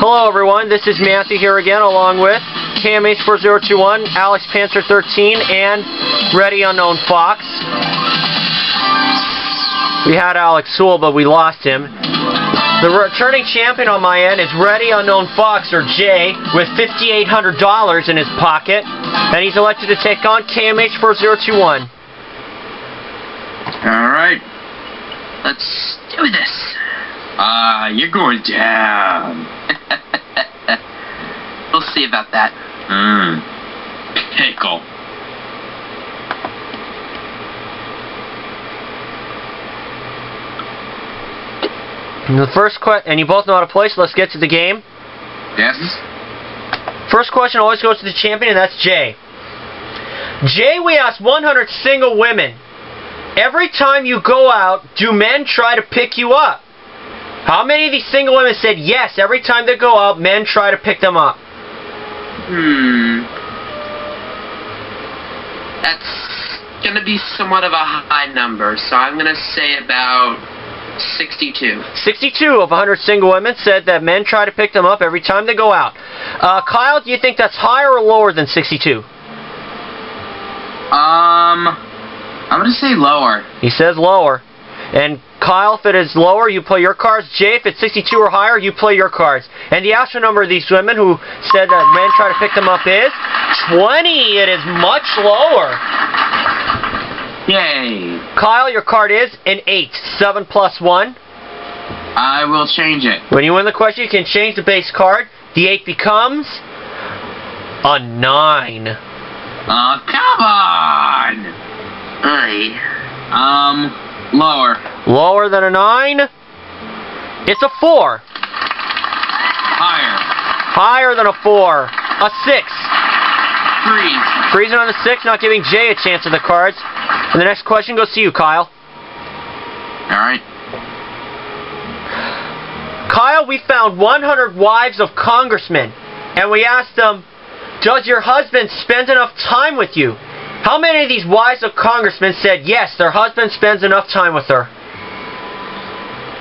Hello everyone, this is Matthew here again along with KMH4021, Alex Panther 13, and ReadyUnknownFox. We had Alex Sewell, but we lost him. The returning champion on my end is ReadyUnknownFox, or Jay, with $5,800 in his pocket, and he's elected to take on KMH4021. Alright, let's do this. You're going down. We'll see about that. Pickle. The first question, and you both know how to play, so let's get to the game. Yes. First question always goes to the champion, and that's Jay. Jay, we asked 100 single women. Every time you go out, do men try to pick you up? How many of these single women said yes, every time they go out, men try to pick them up? That's going to be somewhat of a high number, so I'm going to say about 62. 62 of 100 single women said that men try to pick them up every time they go out. Kyle, do you think that's higher or lower than 62? I'm going to say lower. He says lower. And Kyle, if it is lower, you play your cards. Jay, if it's 62 or higher, you play your cards. And the actual number of these women who said that men try to pick them up is 20. It is much lower. Yay. Kyle, your card is an 8. 7 plus 1. I will change it. When you win the question, you can change the base card. The 8 becomes a 9. Oh, come on! Lower. Lower than a 9? It's a 4. Higher. Higher than a 4. A 6. Freeze. Freezing on the 6, not giving Jay a chance at the cards. And the next question goes to you, Kyle. Alright. Kyle, we found 100 wives of congressmen. And we asked them, does your husband spend enough time with you? How many of these wives of congressmen said yes, their husband spends enough time with her?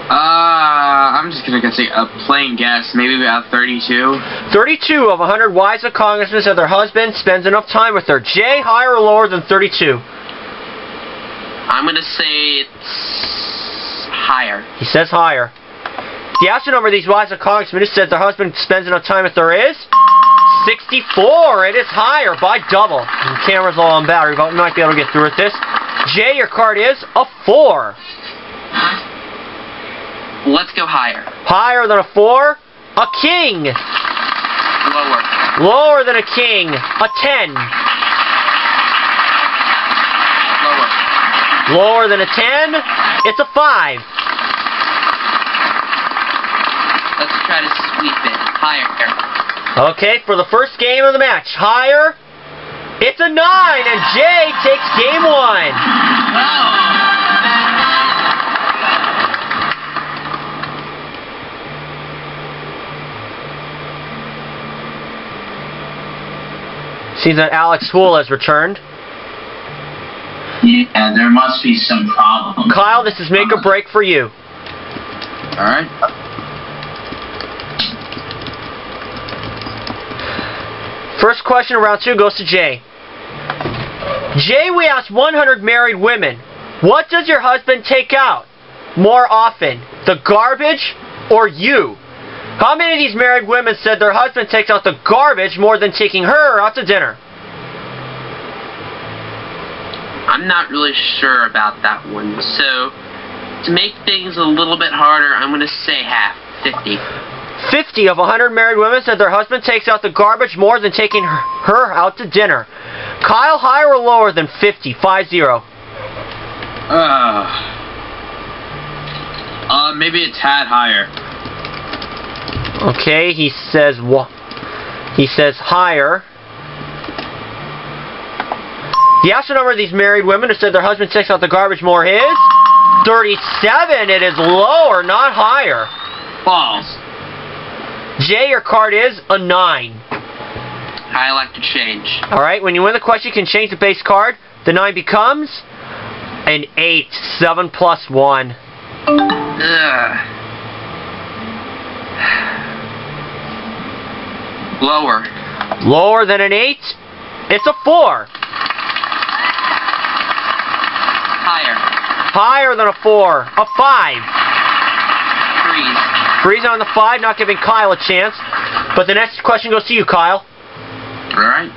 I'm just gonna say a plain guess, maybe about 32. 32 of 100 wives of congressmen said their husband spends enough time with her. Jay, higher or lower than 32? I'm gonna say it's higher. He says higher. The actual number of these wives of congressmen who said their husband spends enough time with her is 64. It is higher by double. The camera's all on battery, but we might be able to get through with this. Jay, your card is a 4. Let's go higher. Higher than a 4? A king. Lower. Lower than a king. A 10. Lower. Lower than a 10? It's a 5. Let's try to sweep it. Higher. Okay, for the first game of the match. Higher. It's a 9, and Jay takes game 1. Seems that Alex Sewell has returned. Yeah, there must be some problem. Kyle, this is make or break for you. Alright. First question of round 2 goes to Jay. Jay, we asked 100 married women, what does your husband take out more often, the garbage or you? How many of these married women said their husband takes out the garbage more than taking her out to dinner? I'm not really sure about that one, so to make things a little bit harder, I'm going to say half, 50. 50 of 100 married women said their husband takes out the garbage more than taking her out to dinner. Kyle, higher or lower than 50? 50. Maybe a tad higher. Okay, he says higher. The actual number of these married women who said their husband takes out the garbage more is 37. It is lower, not higher. False. Jay, your card is a 9. I like to change. Alright, when you win the question, you can change the base card. The 9 becomes an 8. 7 plus 1. Lower. Lower than an 8? It's a 4. Higher. Higher than a 4. A 5. Freeze. Freeze on the 5, not giving Kyle a chance. But the next question goes to you, Kyle. Alright.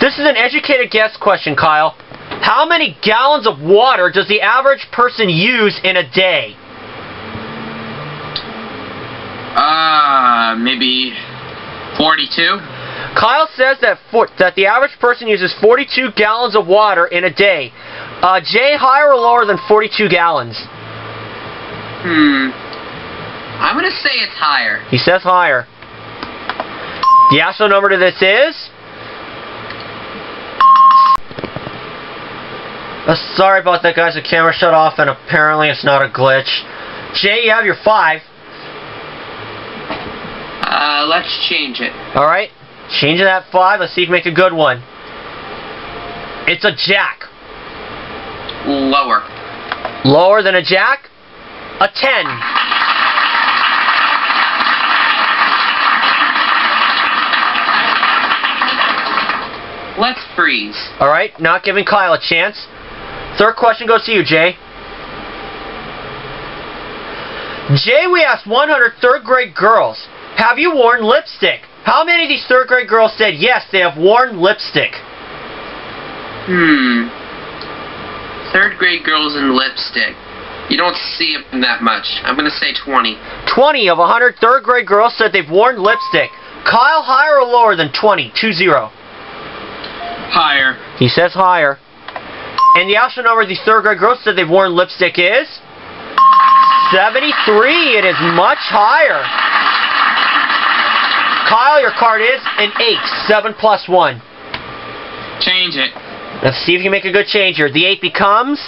This is an educated guess question, Kyle. How many gallons of water does the average person use in a day? Maybe 42? Kyle says that the average person uses 42 gallons of water in a day. Jay, higher or lower than 42 gallons? I'm going to say it's higher. He says higher. The actual number to this is... sorry about that, guys. The camera shut off, and apparently it's not a glitch. Jay, you have your 5. Let's change it. Alright. Change that 5. Let's see if you make a good one. It's a jack. Lower. Lower than a jack? A 10. Let's freeze. Alright, not giving Kyle a chance. Third question goes to you, Jay. Jay, we asked 100 third grade girls, have you worn lipstick? How many of these third grade girls said yes, they have worn lipstick? Third grade girls in lipstick. You don't see them that much. I'm going to say 20. 20 of 100 third grade girls said they've worn lipstick. Kyle, higher or lower than 20? 2-0. Higher. He says higher. And the actual number of these third grade girls said they've worn lipstick is 73. It is much higher. Kyle, your card is an 8. 7 plus 1. Change it. Let's see if you make a good change here. The 8 becomes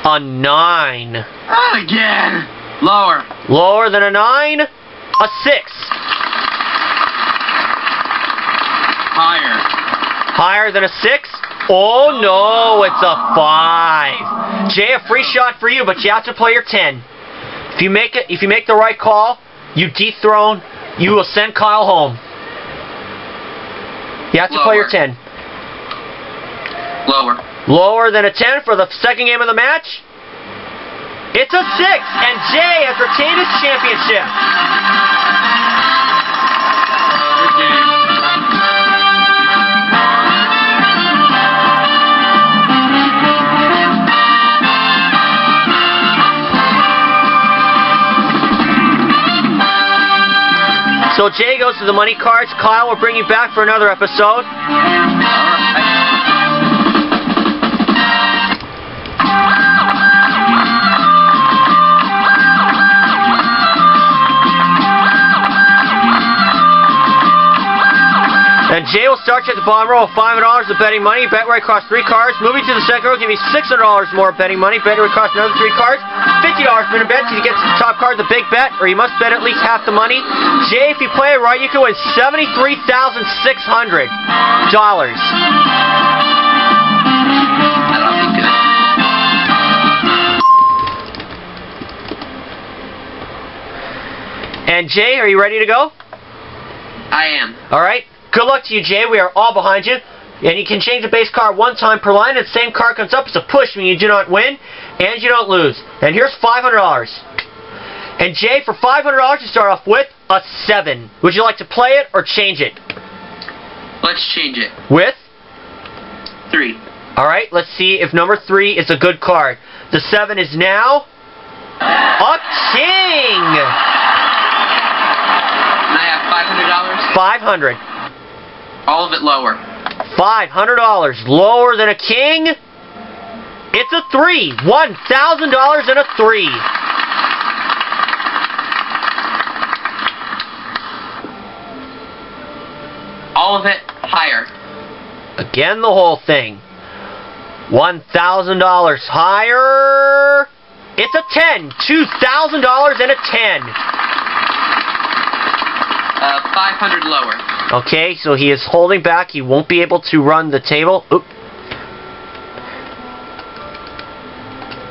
a 9. Again. Lower. Lower than a 9? A 6. Higher. Higher than a 6? Oh no, it's a 5. Jay, a free shot for you, but you have to play your 10. If you make the right call, you dethrone, you will send Kyle home. You have to play your 10. Lower. Lower than a 10 for the second game of the match? It's a 6, and Jay has retained his championship. Good game. So Jay goes to the money cards. Kyle will bring you back for another episode. And Jay will start you at the bottom row with $500 of betting money. Bet where it costs 3 cards. Moving to the second row, give you $600 more betting money. Bet where it costs another 3 cards. $50 minimum bet till you get to the top card, the big bet, or you must bet at least half the money. Jay, if you play it right, you can win $73,600. That'll be good. And Jay, are you ready to go? I am. Alright. Good luck to you, Jay. We are all behind you. And you can change the base card 1 time per line, and the same card comes up as a push, meaning you do not win, and you don't lose. And here's $500. And Jay, for $500, you start off with a 7. Would you like to play it or change it? Let's change it. With? 3. Alright, let's see if number 3 is a good card. The 7 is now a king! And I have $500? 500. All of it lower. $500. Lower than a king? It's a 3. $1,000 and a 3. All of it higher. Again, the whole thing. $1,000 higher. It's a 10. $2,000 and a 10. 500 lower. Okay, so he is holding back. He won't be able to run the table. Oop.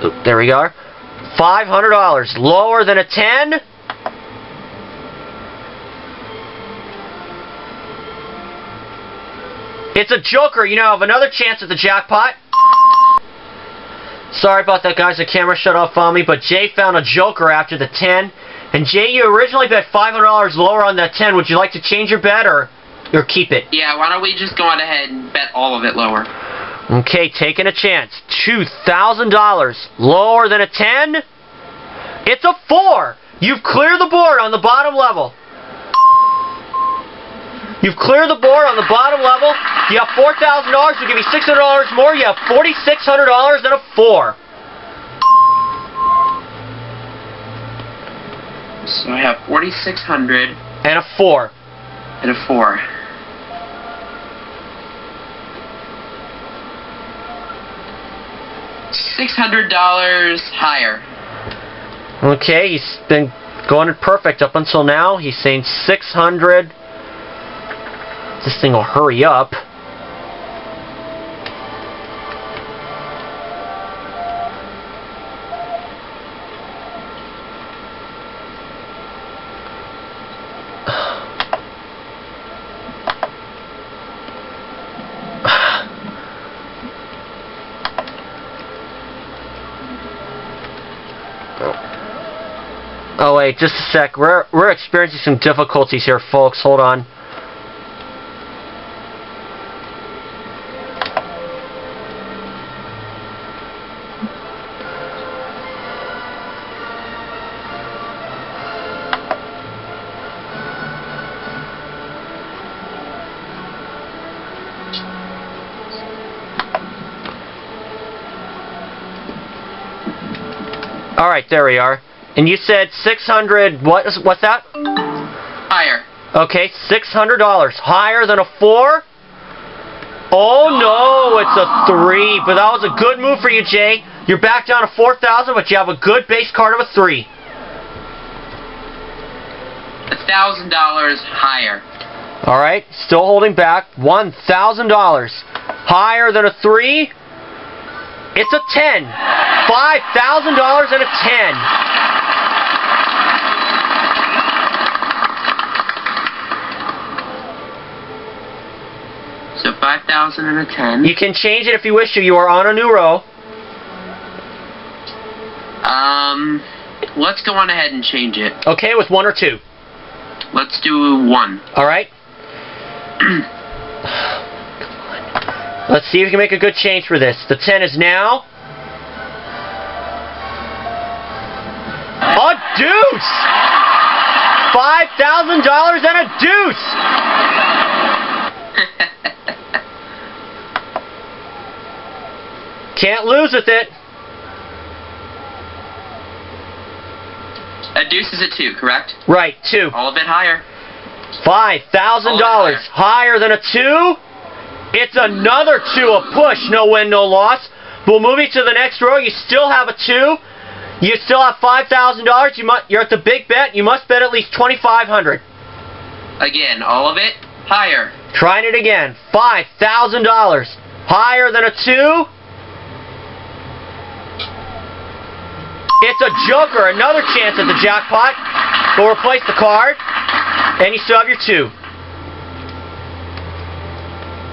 Oop, there we go. $500. Lower than a 10. It's a joker. You now have another chance at the jackpot. Sorry about that, guys. The camera shut off on me, but Jay found a joker after the 10. And Jay, you originally bet $500 lower on that 10. Would you like to change your bet or keep it? Yeah, why don't we just go on ahead and bet all of it lower? Okay, taking a chance. $2,000. Lower than a 10? It's a 4. You've cleared the board on the bottom level. You've cleared the board on the bottom level. You have $4,000. We'll give you $600 more. You have $4,600 and a 4. So I have 4,600 and a 4. And a 4. $600 higher. Okay, he's been going it perfect up until now. He's saying 600. This thing will hurry up. Oh wait, just a sec. We're experiencing some difficulties here, folks. Hold on. All right, there we are. And you said 600, what's that? Higher. Okay, $600. Higher than a 4? Oh no, it's a 3. But that was a good move for you, Jay. You're back down to 4,000, but you have a good base card of a 3. $1,000 higher. Alright, still holding back. $1,000. Higher than a 3? It's a 10. $5,000 and a 10. So 5,000 and a 10. You can change it if you wish to. You are on a new row. Let's go on ahead and change it. Okay, with 1 or 2? Let's do 1. Alright. Let's see if we can make a good change for this. The 10 is now a deuce! $5,000 and a deuce! Can't lose with it. A deuce is a 2, correct? Right, 2. All of it higher. $5,000 higher than a 2? It's another 2, a push, no win, no loss. We'll move you to the next row. You still have a 2. You still have $5,000. You're at the big bet. You must bet at least $2,500. Again, all of it higher. Trying it again. $5,000 higher than a 2. It's a joker. Another chance at the jackpot. We'll replace the card, and you still have your 2.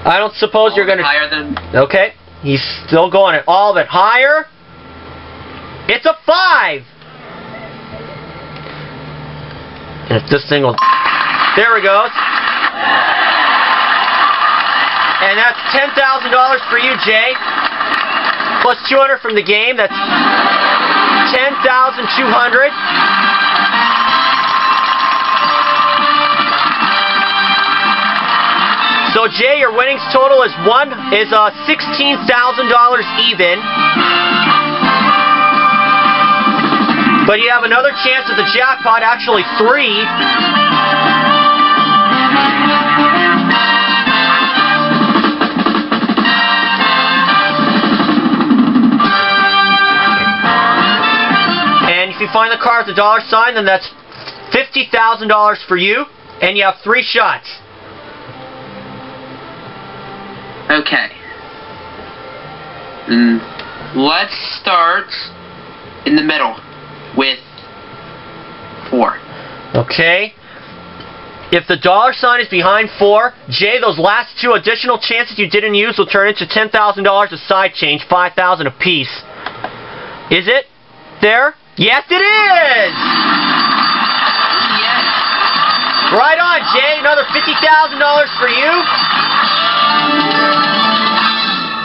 I don't suppose you're going to... Higher than... Okay. He's still going it. All of it higher. It's a 5. And if this thing will... There we go. And that's $10,000 for you, Jay. Plus 200 from the game. That's $10,200. So Jay, your winnings total is $16,000 even. But you have another chance at the jackpot, actually 3. And if you find the card with the $, then that's $50,000 for you, and you have 3 shots. Okay. Let's start in the middle with 4. Okay. If the dollar sign is behind 4, Jay, those last 2 additional chances you didn't use will turn into $10,000 of side change, $5,000 apiece. Is it there? Yes, it is! Yes. Right on, Jay. Another $50,000 for you.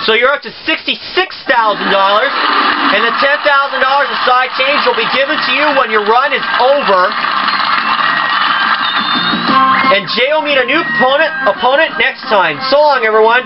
So you're up to $66,000, and the $10,000 of side change will be given to you when your run is over. And Jay will meet a new opponent next time. So long, everyone.